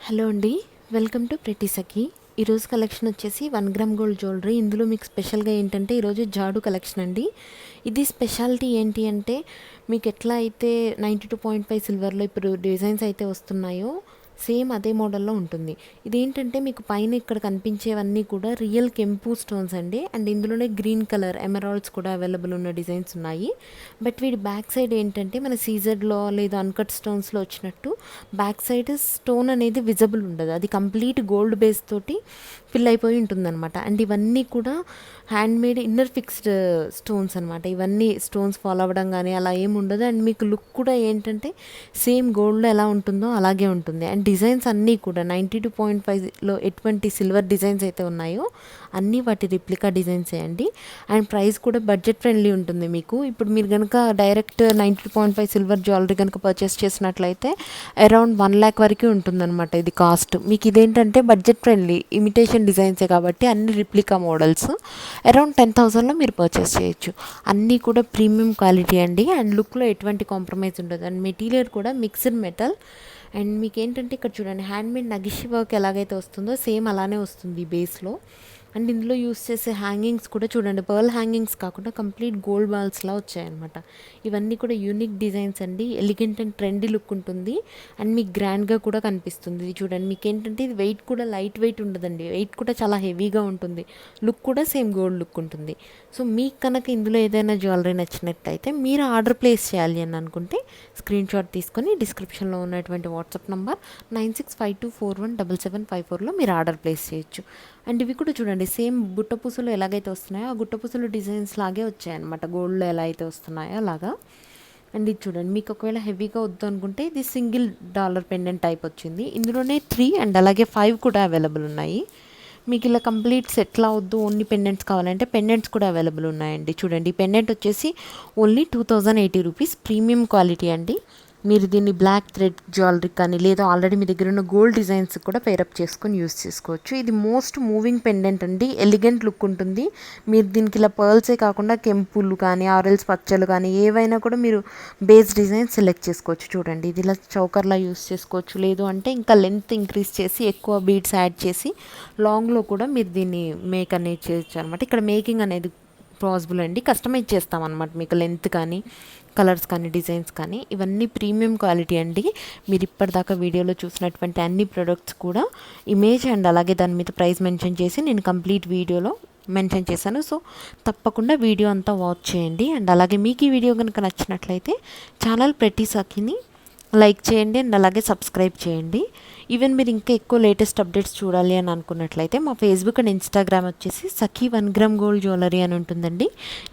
Hello అండి, welcome to pretty సఖీ. ఈరోజు collection వచ్చేసి 1 గ్రామ్ గోల్డ్ జ్యువెలరీ. ఇందులో మీకు స్పెషల్గా ఏంటంటే ఈరోజు జాడు కలెక్షన్ అండి. ఇది స్పెషాలిటీ ఏంటి అంటే మీకు ఎట్లా అయితే 92.5 సిల్వర్లో ఇప్పుడు డిజైన్స్ అయితే వస్తున్నాయో సేమ్ అదే మోడల్లో ఉంటుంది. ఇదేంటంటే మీకు పైన ఇక్కడ కనిపించేవన్నీ కూడా రియల్ కెంపు స్టోన్స్ అండి. అండ్ ఇందులోనే గ్రీన్ కలర్ ఎమరాల్డ్స్ కూడా అవైలబుల్ ఉన్న డిజైన్స్ ఉన్నాయి. బట్ వీడి బ్యాక్ సైడ్ ఏంటంటే మన సీజర్లో లేదా అన్కట్ స్టోన్స్లో వచ్చినట్టు బ్యాక్ సైడ్ స్టోన్ అనేది విజిబుల్ ఉండదు. అది కంప్లీట్ గోల్డ్ బేస్ తోటి ఫిల్ అయిపోయి ఉంటుందన్నమాట. అండ్ ఇవన్నీ కూడా hand made inner fixed stones అనమాట. ఇవన్నీ స్టోన్స్ ఫాలో అవ్వడం కానీ అలా ఏమి ఉండదు. అండ్ మీకు లుక్ కూడా ఏంటంటే సేమ్ గోల్డ్లో ఎలా ఉంటుందో అలాగే ఉంటుంది. అండ్ డిజైన్స్ అన్నీ కూడా 92.5లో ఎటువంటి సిల్వర్ డిజైన్స్ అయితే ఉన్నాయో అన్నీ వాటి రిప్లికా డిజైన్సే అండి. అండ్ ప్రైస్ కూడా బడ్జెట్ ఫ్రెండ్లీ ఉంటుంది మీకు. ఇప్పుడు మీరు కనుక డైరెక్ట్ 92.5 సిల్వర్ జ్యువెలరీ కనుక పర్చేస్ చేసినట్లయితే అరౌండ్ 1 lakh వరకు ఉంటుందన్నమాట ఇది కాస్ట్. మీకు ఇదేంటంటే బడ్జెట్ ఫ్రెండ్లీ ఇమిటేషన్ డిజైన్సే కాబట్టి అన్ని రిప్లికా మోడల్స్ అరౌండ్ 10,000లో మీరు పర్చేస్ చేయొచ్చు. అన్నీ కూడా ప్రీమియం క్వాలిటీ అండి. అండ్ లుక్లో ఎటువంటి కాంప్రమైజ్ ఉండదు. అండ్ మెటీరియల్ కూడా మిక్స్డ్ మెటల్. అండ్ మీకు ఏంటంటే ఇక్కడ చూడండి హ్యాండ్మేడ్ నగిషి వర్క్ ఎలాగైతే వస్తుందో సేమ్ అలానే వస్తుంది ఈ బేస్లో. అండ్ ఇందులో యూస్ చేసే హ్యాంగింగ్స్ కూడా చూడండి పర్ల్ హ్యాంగింగ్స్ కాకుండా కంప్లీట్ గోల్డ్ బాల్స్లా వచ్చాయన్నమాట. ఇవన్నీ కూడా యూనిక్ డిజైన్స్ అండి. ఎలిగెంట్ అండ్ ట్రెండీ లుక్ ఉంటుంది. అండ్ మీకు గ్రాండ్గా కూడా కనిపిస్తుంది. ఇది చూడండి మీకు ఏంటంటే ఇది వెయిట్ కూడా లైట్ వెయిట్ ఉండదండి. వెయిట్ కూడా చాలా హెవీగా ఉంటుంది. లుక్ కూడా సేమ్ గోల్డ్ లుక్ ఉంటుంది. సో మీకు కనుక ఇందులో ఏదైనా జ్యువెలరీ నచ్చినట్లయితే మీరు ఆర్డర్ ప్లేస్ చేయాలి అని అనుకుంటే స్క్రీన్ షాట్ తీసుకొని డిస్క్రిప్షన్లో ఉన్నటువంటి వాట్సాప్ నంబర్ 9652417754లో మీరు ఆర్డర్ ప్లేస్ చేయొచ్చు. అండ్ ఇవి కూడా చూడండి సేమ్ గుట్టపూసలు ఎలాగైతే వస్తున్నాయో ఆ గుట్టపూసలు డిజైన్స్ లాగే వచ్చాయన్నమాట. గోల్డ్లో ఎలా అయితే వస్తున్నాయో అలాగా. అండ్ ఇది చూడండి మీకు ఒకవేళ హెవీగా వద్దు అనుకుంటే ఇది $1 పెండెంట్ టైప్ వచ్చింది. ఇందులోనే 3 అండ్ అలాగే 5 కూడా అవైలబుల్ ఉన్నాయి. మీకు ఇలా కంప్లీట్ సెట్లా వద్దు ఓన్లీ పెండెంట్స్ కావాలంటే పెండెంట్స్ కూడా అవైలబుల్ ఉన్నాయండి. చూడండి ఈ పెండెంట్ వచ్చేసి ఓన్లీ 2080 రూపీస్ ప్రీమియం క్వాలిటీ అండి. మీరు దీన్ని బ్లాక్ థ్రెడ్ జ్యువెలరీ కానీ లేదా ఆల్రెడీ మీ దగ్గర ఉన్న గోల్డ్ డిజైన్స్ కూడా పేరప్ చేసుకొని యూస్ చేసుకోవచ్చు. ఇది మోస్ట్ మూవింగ్ పెండెంట్ అండి. ఎలిగెంట్ లుక్ ఉంటుంది. మీరు దీనికి ఇలా పర్ల్సే కాకుండా కెంపులు కానీ ఆరెల్స్ పచ్చలు కానీ ఏవైనా కూడా మీరు బేస్ డిజైన్ సెలెక్ట్ చేసుకోవచ్చు. చూడండి ఇది ఇలా చౌకర్లా యూస్ చేసుకోవచ్చు. లేదు అంటే ఇంకా లెంత్ ఇంక్రీజ్ చేసి ఎక్కువ బీడ్స్ యాడ్ చేసి లాంగ్లో కూడా మీరు దీన్ని మేక్ అనేది చేయొచ్చు అనమాట. ఇక్కడ మేకింగ్ అనేది పాసిబుల్ అండి. కస్టమైజ్ చేస్తామన్నమాట మీకు లెంత్ కానీ కలర్స్ కానీ డిజైన్స్ కానీ. ఇవన్నీ ప్రీమియం క్వాలిటీ అండి. మీరు ఇప్పటిదాకా వీడియోలో చూసినటువంటి అన్ని ప్రొడక్ట్స్ కూడా ఇమేజ్ అండ్ అలాగే దాని మీద ప్రైస్ మెన్షన్ చేసి నేను కంప్లీట్ వీడియోలో మెన్షన్ చేశాను. సో తప్పకుండా వీడియో అంతా వాచ్ చేయండి. అండ్ అలాగే మీకు ఈ వీడియో కనుక నచ్చినట్లయితే ఛానల్ ప్రెటీ సఖీని లైక్ చేయండి అండ్ అలాగే సబ్స్క్రైబ్ చేయండి. ఈవెన్ మీరు ఇంకా ఎక్కువ లేటెస్ట్ అప్డేట్స్ చూడాలి అని అనుకున్నట్లయితే మా ఫేస్బుక్ అండ్ ఇన్స్టాగ్రామ్ వచ్చేసి సఖీ 1 గ్రామ్ గోల్డ్ జ్యువెలరీ అని ఉంటుందండి.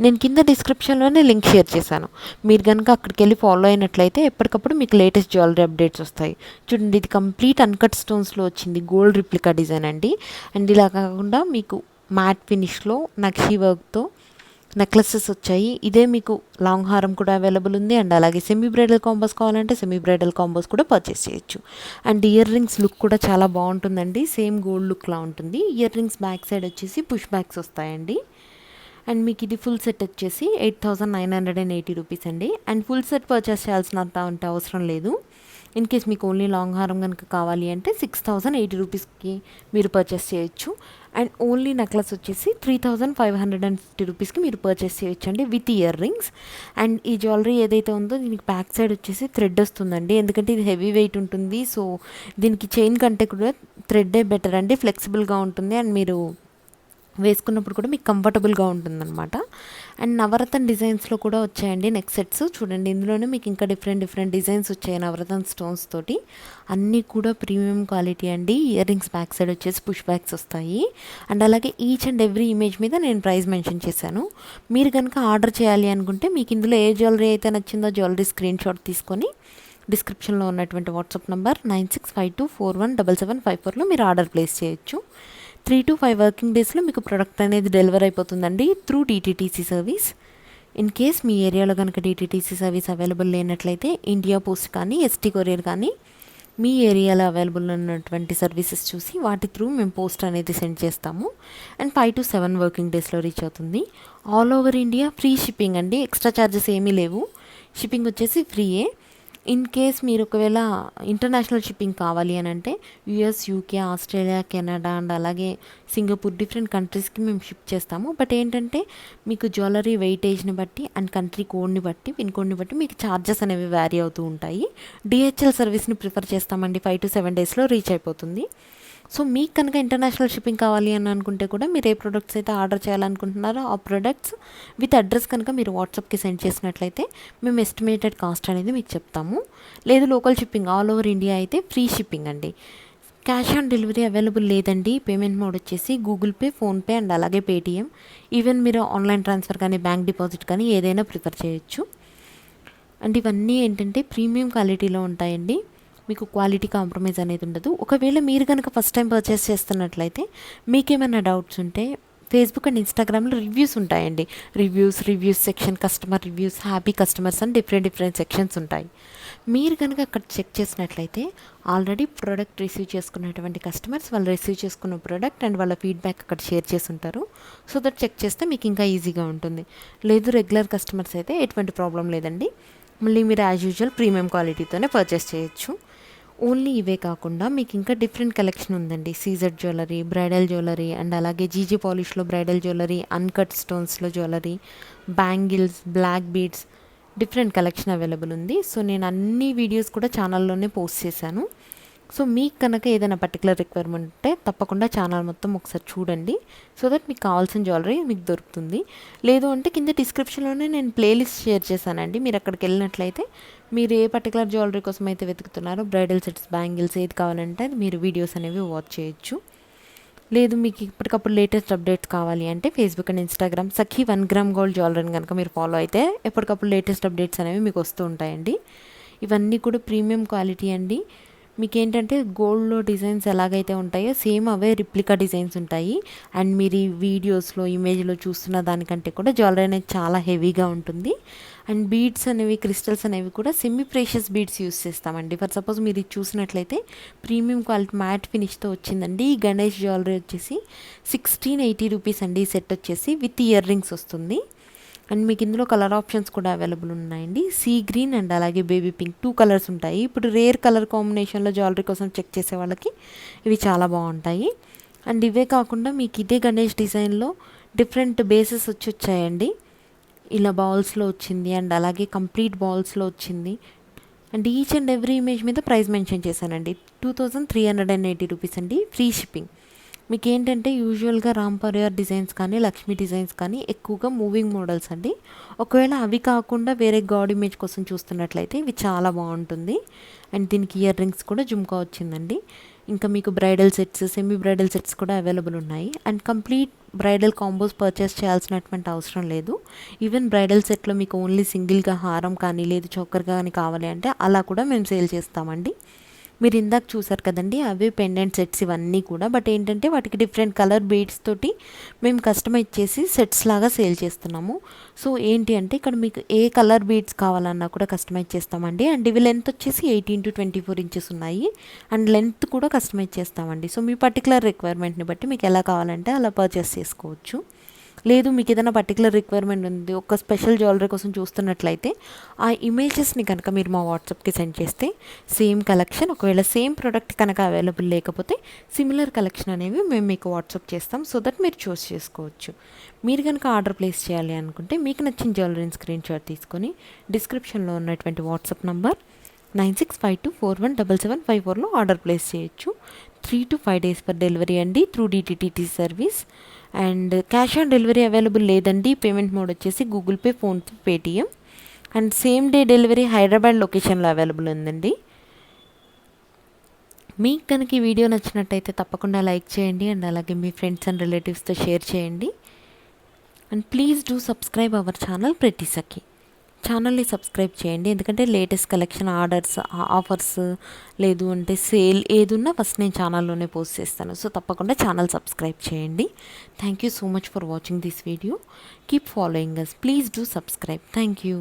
నేను కింద డిస్క్రిప్షన్లోనే లింక్ షేర్ చేశాను. మీరు కనుక అక్కడికి వెళ్ళి ఫాలో అయినట్లయితే ఎప్పటికప్పుడు మీకు లేటెస్ట్ జ్యువెలరీ అప్డేట్స్ వస్తాయి. చూడండి ఇది కంప్లీట్ అన్కట్ స్టోన్స్లో వచ్చింది గోల్డ్ రిప్లికా డిజైన్ అండి. అండ్ ఇలా కాకుండా మీకు మ్యాట్ ఫినిష్లో నక్షి వర్క్తో నెక్లెసెస్ వచ్చాయి. ఇదే మీకు లాంగ్ హారం కూడా అవైలబుల్ ఉంది. అండ్ అలాగే సెమీ బ్రైడల్ కాంబోస్ కావాలంటే సెమీ బ్రైడల్ కాంబోస్ కూడా పర్చేస్ చేయొచ్చు. అండ్ ఇయర్ రింగ్స్ లుక్ కూడా చాలా బాగుంటుందండి. సేమ్ గోల్డ్ లుక్లా ఉంటుంది. ఇయర్ రింగ్స్ బ్యాక్ సైడ్ వచ్చేసి పుష్ బ్యాక్స్ వస్తాయండి. అండ్ మీకు ఇది ఫుల్ సెట్ వచ్చేసి 8,980 రూపీస్ అండి. అండ్ ఫుల్ సెట్ పర్చేస్ చేయాల్సినంత అంటే అవసరం లేదు. ఇన్ కేస్ మీకు ఓన్లీ లాంగ్ హారం కనుక కావాలి అంటే 6,080 రూపీస్కి మీరు పర్చేస్ చేయొచ్చు. అండ్ ఓన్లీ నెక్లెస్ వచ్చేసి 3,550 రూపీస్కి మీరు పర్చేస్ చేయొచ్చు అండి విత్ ఇయర్ రింగ్స్. అండ్ ఈ జ్యువెలరీ ఏదైతే ఉందో దీనికి బ్యాక్ సైడ్ వచ్చేసి థ్రెడ్ వస్తుందండి. ఎందుకంటే ఇది హెవీ వెయిట్ ఉంటుంది. సో దీనికి చైన్ కంటే కూడా థ్రెడ్డే బెటర్ అండి. ఫ్లెక్సిబుల్గా ఉంటుంది అండ్ మీరు వేసుకున్నప్పుడు కూడా మీకు కంఫర్టబుల్గా ఉంటుందన్నమాట. అండ్ నవరత్న డిజైన్స్లో కూడా వచ్చాయండి నెక్ సెట్స్. చూడండి ఇందులోనే మీకు ఇంకా డిఫరెంట్ డిజైన్స్ వచ్చాయి నవరత్న స్టోన్స్ తోటి. అన్నీ కూడా ప్రీమియం క్వాలిటీ అండి. ఇయర్ రింగ్స్ బ్యాక్ సైడ్ వచ్చేసి పుష్ బ్యాక్స్ వస్తాయి. అండ్ అలాగే ఈచ్ అండ్ ఎవ్రీ ఇమేజ్ మీద నేను ప్రైస్ మెన్షన్ చేశాను. మీరు కనుక ఆర్డర్ చేయాలి అనుకుంటే మీకు ఇందులో ఏ జ్యువెలరీ అయితే నచ్చిందో జ్యువెలరీ స్క్రీన్ షాట్ తీసుకొని డిస్క్రిప్షన్లో ఉన్నటువంటి వాట్సాప్ నెంబర్ 9652417754లో మీరు ఆర్డర్ ప్లేస్ చేయొచ్చు. 3 to 5 వర్కింగ్ డేస్లో మీకు ప్రోడక్ట్ అనేది డెలివర్ అయిపోతుందండి through DTTC service. In case మీ ఏరియాలో కనుక DTTC సర్వీస్ అవైలబుల్ లేనట్లయితే ఇండియా పోస్ట్ కానీ ST కొరియర్ కానీ మీ ఏరియాలో అవైలబుల్ ఉన్నటువంటి సర్వీసెస్ చూసి వాటి త్రూ మేము పోస్ట్ అనేది సెండ్ చేస్తాము. అండ్ 5 to 7 వర్కింగ్ డేస్లో రీచ్ అవుతుంది. All over India free shipping అండి. ఎక్స్ట్రా ఛార్జెస్ ఏమీ లేవు. షిప్పింగ్ వచ్చేసి ఫ్రీయే. ఇన్ కేస్ మీరు ఒకవేళ ఇంటర్నేషనల్ షిప్పింగ్ కావాలి అని అంటే US, UK, Australia, Canada and అలాగే సింగపూర్ డిఫరెంట్ కంట్రీస్కి మేము షిప్ చేస్తాము. బట్ ఏంటంటే మీకు జ్యువెలరీ వెయిటేజ్ని బట్టి అండ్ కంట్రీ కోడ్ని బట్టి, పిన్ కోడ్ని బట్టి మీకు ఛార్జెస్ అనేవి వ్యారీ అవుతూ ఉంటాయి. డిహెచ్ఎల్ సర్వీస్ని ప్రిఫర్ చేస్తామండి. 5 to 7 డేస్లో రీచ్ అయిపోతుంది. సో మీకు కనుక ఇంటర్నేషనల్ షిప్పింగ్ కావాలి అని అనుకుంటే కూడా మీరు ఏ ప్రొడక్ట్స్ అయితే ఆర్డర్ చేయాలనుకుంటున్నారో ఆ ప్రొడక్ట్స్ విత్ అడ్రస్ కనుక మీరు వాట్సాప్కి సెండ్ చేసినట్లయితే మేము ఎస్టిమేటెడ్ కాస్ట్ అనేది మీకు చెప్తాము. లేదు local shipping all over India అయితే ఫ్రీ షిప్పింగ్ అండి. క్యాష్ ఆన్ డెలివరీ అవైలబుల్ లేదండి. పేమెంట్ మోడ్ వచ్చేసి గూగుల్ పే, ఫోన్పే అండ్ అలాగే పేటీఎం. ఈవెన్ మీరు ఆన్లైన్ ట్రాన్స్ఫర్ కానీ బ్యాంక్ డిపాజిట్ కానీ ఏదైనా ప్రిఫర్ చేయొచ్చు. అండ్ ఇవన్నీ ఏంటంటే ప్రీమియం క్వాలిటీలో ఉంటాయండి. మీకు క్వాలిటీ కాంప్రమైజ్ అనేది ఉండదు. ఒకవేళ మీరు కనుక ఫస్ట్ టైం పర్చేస్ చేస్తున్నట్లయితే మీకేమైనా డౌట్స్ ఉంటే ఫేస్బుక్ అండ్ ఇన్స్టాగ్రామ్లో రివ్యూస్ ఉంటాయండి. Reviews section, customer reviews, happy customers అని డిఫరెంట్ సెక్షన్స్ ఉంటాయి. మీరు కనుక అక్కడ చెక్ చేసినట్లయితే ఆల్రెడీ ప్రోడక్ట్ రిసీవ్ చేసుకున్నటువంటి కస్టమర్స్ వాళ్ళు రిసీవ్ చేసుకున్న ప్రోడక్ట్ అండ్ వాళ్ళ ఫీడ్బ్యాక్ అక్కడ షేర్ చేసి ఉంటారు. సో దట్ చెక్ చేస్తే మీకు ఇంకా ఈజీగా ఉంటుంది. లేదు రెగ్యులర్ కస్టమర్స్ అయితే ఎటువంటి ప్రాబ్లం లేదండి. మళ్ళీ మీరు యాజ్ యూజువల్ ప్రీమియం క్వాలిటీతోనే పర్చేస్ చేయొచ్చు. ఓన్లీ ఇవే కాకుండా మీకు ఇంకా డిఫరెంట్ కలెక్షన్ ఉందండి. CZ jewellery, bridal jewellery and అలాగే జీజీ పాలిష్లో బ్రైడల్ జ్యువెలరీ, అన్కట్ స్టోన్స్లో jewellery, bangles, black beads, different collection available ఉంది. సో నేను అన్ని వీడియోస్ కూడా ఛానల్లోనే పోస్ట్ చేశాను. సో మీకు కనుక ఏదైనా పర్టికులర్ రిక్వైర్మెంట్ ఉంటే తప్పకుండా ఛానల్ మొత్తం ఒకసారి చూడండి. సో దట్ మీకు కావాల్సిన జ్యువెలరీ మీకు దొరుకుతుంది. లేదు అంటే కింద డిస్క్రిప్షన్లోనే నేను ప్లేలిస్ట్ షేర్ చేశానండి. మీరు అక్కడికి వెళ్ళినట్లయితే మీరు ఏ పర్టికులర్ జ్యువెలరీ కోసం అయితే వెతుకుతున్నారో బ్రైడల్ సెట్స్, బ్యాంగిల్స్ ఏది కావాలంటే అది మీరు వీడియోస్ అనేవి వాచ్ చేయొచ్చు. లేదు మీకు ఇప్పటికప్పుడు లేటెస్ట్ అప్డేట్స్ కావాలి అంటే Facebook and Instagram Sakhi 1 gram gold జ్యువెలరీని కనుక మీరు ఫాలో అయితే ఎప్పటికప్పుడు లేటెస్ట్ అప్డేట్స్ అనేవి మీకు వస్తూ ఉంటాయండి. ఇవన్నీ కూడా ప్రీమియం క్వాలిటీ అండి. మీకు ఏంటంటే గోల్డ్లో డిజైన్స్ ఎలాగైతే ఉంటాయో సేమ్ అవే రిప్లికా డిజైన్స్ ఉంటాయి. అండ్ మీరు ఈ వీడియోస్లో, ఇమేజ్లో చూస్తున్న దానికంటే కూడా జ్యువెలరీ అనేది చాలా హెవీగా ఉంటుంది. అండ్ బీడ్స్ అనేవి, క్రిస్టల్స్ అనేవి కూడా సెమీ ప్రేషియస్ బీడ్స్ యూస్ చేస్తామండి. ఫర్ సపోజ్ మీరు ఇది చూసినట్లయితే ప్రీమియం క్వాలిటీ మ్యాట్ ఫినిష్తో వచ్చిందండి. ఈ గణేష్ జ్యువెలరీ వచ్చేసి 1680 రూపీస్ అండి. ఈ సెట్ వచ్చేసి విత్ ఇయర్ రింగ్స్ వస్తుంది. అండ్ మీకు ఇందులో కలర్ ఆప్షన్స్ కూడా అవైలబుల్ ఉన్నాయండి. సీ గ్రీన్ అండ్ అలాగే బేబీ పింక్ 2 కలర్స్ ఉంటాయి. ఇప్పుడు రేర్ కలర్ కాంబినేషన్లో జ్యువెలరీ కోసం చెక్ చేసే వాళ్ళకి ఇవి చాలా బాగుంటాయి. అండ్ ఇవే కాకుండా మీకు ఇదే గణేష్ డిజైన్లో డిఫరెంట్ బేసెస్ వచ్చాయండి. ఇలా బౌల్స్లో వచ్చింది అండ్ అలాగే కంప్లీట్ బౌల్స్లో వచ్చింది. And each and every image మీద ప్రైస్ మెన్షన్ చేశానండి. 2380 రూపీస్ అండి. Free shipping. మీకు ఏంటంటే యూజువల్గా రామ్ పరివార్ డిజైన్స్ కానీ, లక్ష్మీ డిజైన్స్ కానీ ఎక్కువగా మూవింగ్ మోడల్స్ అండి. ఒకవేళ అవి కాకుండా వేరే గాడ్ ఇమేజ్ కోసం చూస్తున్నట్లయితే ఇవి చాలా బాగుంటుంది. అండ్ దీనికి ఇయర్ రింగ్స్ కూడా జుమ్కా వచ్చిందండి. ఇంకా మీకు bridal sets, semi bridal sets కూడా అవైలబుల్ ఉన్నాయి. And complete bridal combos purchase చేయాల్సినటువంటి అవసరం లేదు. ఈవెన్ బ్రైడల్ సెట్లో మీకు ఓన్లీ సింగిల్గా హారం కానీ లేదు చోకర్ కానీ కావాలి అంటే అలా కూడా మేము సేల్ చేస్తామండి. మీరు ఇందాక చూసారు కదండి అవే పెండెంట్ సెట్స్ ఇవన్నీ కూడా. బట్ ఏంటంటే వాటికి డిఫరెంట్ కలర్ బీడ్స్ తోటి మేము కస్టమైజ్ చేసి సెట్స్ లాగా సేల్ చేస్తున్నాము. సో ఏంటి అంటే ఇక్కడ మీకు ఏ కలర్ బీడ్స్ కావాలన్నా కూడా కస్టమైజ్ చేస్తామండి. అండ్ ఇవి లెంత్ వచ్చేసి 18 to 24 ఇంచెస్ ఉన్నాయి. అండ్ లెంత్ కూడా కస్టమైజ్ చేస్తామండి. సో మీ పర్టికులర్ రిక్వైర్మెంట్ని బట్టి మీకు ఎలా కావాలంటే అలా పర్చేస్ చేసుకోవచ్చు. లేదు మీకు ఏదైనా పర్టికులర్ రిక్వైర్మెంట్ ఉంది, ఒక స్పెషల్ జ్యువెలరీ కోసం చూస్తున్నట్లయితే ఆ ఇమేజెస్ని కనుక మీరు మా వాట్సాప్కి సెండ్ చేస్తే సేమ్ కలెక్షన్, ఒకవేళ సేమ్ ప్రోడక్ట్ కనుక అవైలబుల్ లేకపోతే సిమిలర్ కలెక్షన్ అనేవి మేము మీకు వాట్సాప్ చేస్తాం. సో దట్ మీరు చూస్ చేసుకోవచ్చు. మీరు కనుక ఆర్డర్ ప్లేస్ చేయాలి అనుకుంటే మీకు నచ్చిన జ్యువెలరీని స్క్రీన్ షాట్ తీసుకొని డిస్క్రిప్షన్లో ఉన్నటువంటి వాట్సాప్ నంబర్ 9652417754లో ఆర్డర్ ప్లేస్ చేయొచ్చు. 3 to 5 days ఫర్ డెలివరీ అండి through DTT service. And cash on delivery available లేదండి. పేమెంట్ మోడ్ వచ్చేసి Google pay, PhonePe, Paytm. And same day delivery Hyderabad లొకేషన్లో అవైలబుల్ ఉందండి. మీకు కనుక ఈ వీడియో నచ్చినట్టయితే తప్పకుండా లైక్ చేయండి అండ్ అలాగే మీ ఫ్రెండ్స్ అండ్ రిలేటివ్స్తో షేర్ చేయండి. And please do subscribe our channel ప్రతి సఖి. ఛానల్ని సబ్స్క్రైబ్ చేయండి, ఎందుకంటే లేటెస్ట్ కలెక్షన్, ఆర్డర్స్, ఆఫర్స్ లేదు అంటే సేల్ ఏదున్నా ఫస్ట్ నేను ఛానల్లోనే పోస్ట్ చేస్తాను. సో తప్పకుండా ఛానల్ సబ్స్క్రైబ్ చేయండి. Thank you so much for watching this video. Keep following us. Please do subscribe. Thank you.